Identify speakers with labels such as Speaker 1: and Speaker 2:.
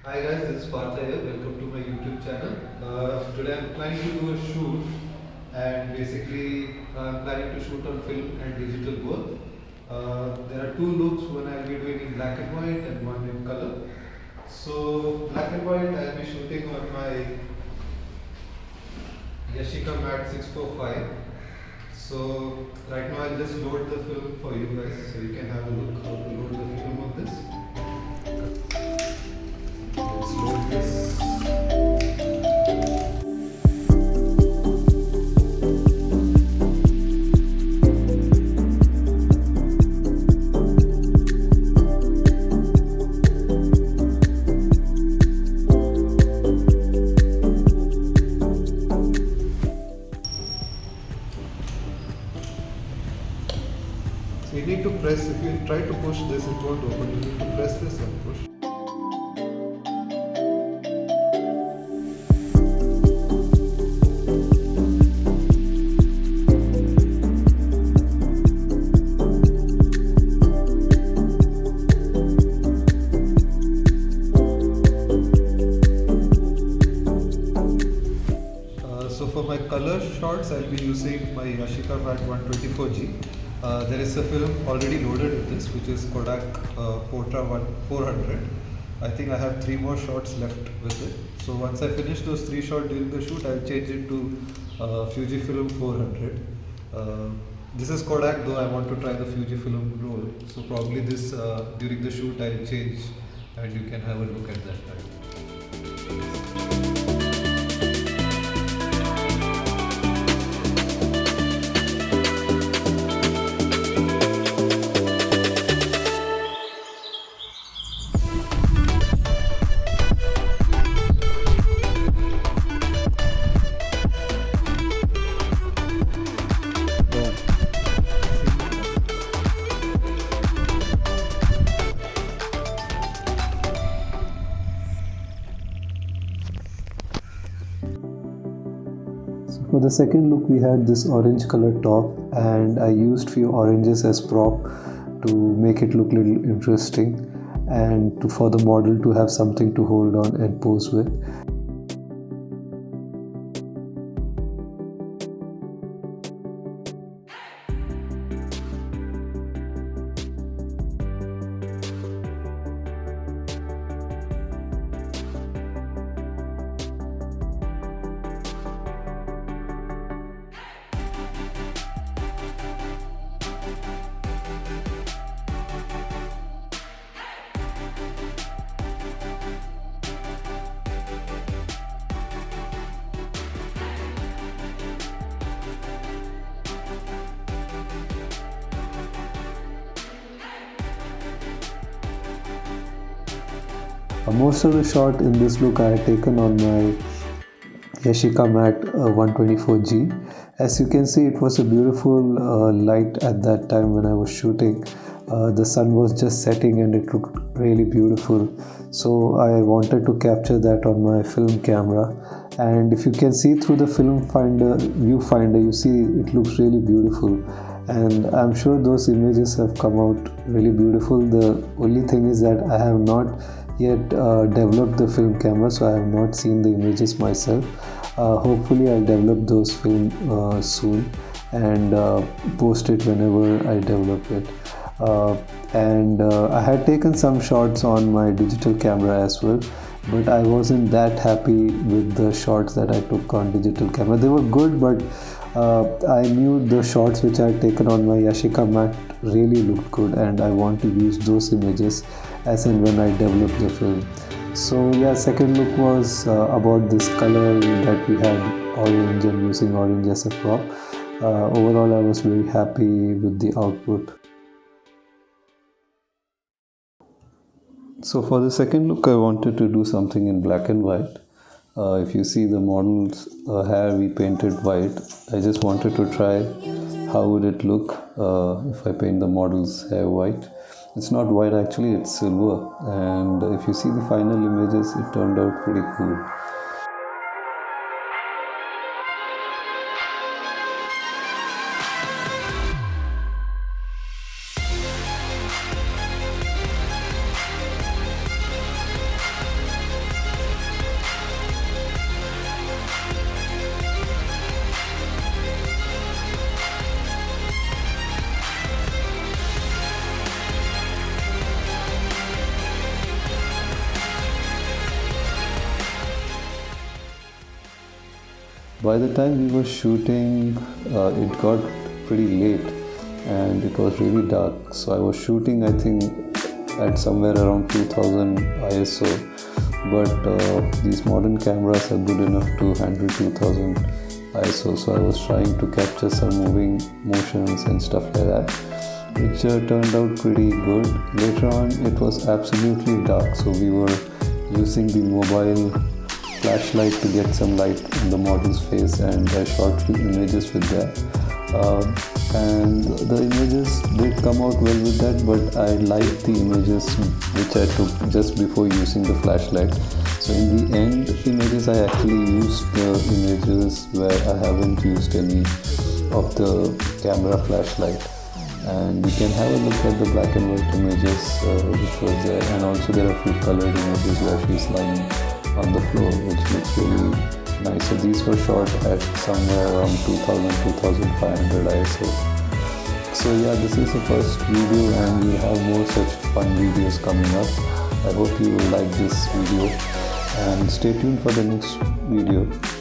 Speaker 1: Hi guys, this is Partha here. Welcome to my YouTube channel. Today I'm planning to do a shoot, and basically I'm planning to shoot on film and digital both. There are two looks, one I'll be doing in black and white and one in color. So black and white I'll be shooting on my YASHICA MAT-124. So right now I'll just load the film for you guys so you can have a look how to load the film of this. Let's load this. So you need to press, if you try to push this, it won't open. You need to press this and push. So for my color shots, I'll be using my YASHICA MAT-124G. There is a film already loaded with this, which is Kodak Portra 400. I think I have 3 more shots left with it. So once I finish those 3 shots during the shoot, I'll change it to Fujifilm 400. This is Kodak, though I want to try the Fujifilm roll. So probably this during the shoot I'll change, and you can have a look at that time. So for the second look, we had this orange color top, and I used few oranges as prop to make it look little interesting, and for the model to have something to hold on and pose with. Most of the shot in this look I had taken on my YASHICA MAT-124G. As you can see, it was a beautiful light at that time when I was shooting. The sun was just setting and it looked really beautiful. So I wanted to capture that on my film camera. And if you can see through the viewfinder, you see it looks really beautiful. And I'm sure those images have come out really beautiful. The only thing is that I have not yet developed the film camera, so I have not seen the images myself. Hopefully I'll develop those film soon and post it whenever I develop it. I had taken some shots on my digital camera as well, but I wasn't that happy with the shots that I took on digital camera. They were good, but I knew the shots which I had taken on my YASHICA Mat really looked good, and I want to use those images as and when I develop the film. So yeah, second look was about this color that we had orange and using orange as a prop. Overall, I was very happy with the output. So for the second look, I wanted to do something in black and white. If you see the model's hair we painted white, I just wanted to try how would it look if I paint the model's hair white. It's not white actually, it's silver, and if you see the final images, it turned out pretty cool. By the time we were shooting, it got pretty late and it was really dark. So I was shooting, I think, at somewhere around 2000 ISO. But these modern cameras are good enough to handle 2000 ISO. So I was trying to capture some moving motions and stuff like that, which turned out pretty good. Later on, it was absolutely dark, so we were using the mobile flashlight to get some light in the model's face, and I shot few images with that. And the images did come out well with that, but I liked the images which I took just before using the flashlight. So in the end images, I actually used the images where I haven't used any of the camera flashlight. And you can have a look at the black and white images which was there, and also there are a few colored images where she's lying on the floor, which looks really nice. So these were shot at somewhere around 2000-2500 ISO. So yeah, this is the first video, and we'll have more such fun videos coming up. I hope you will like this video, and stay tuned for the next video.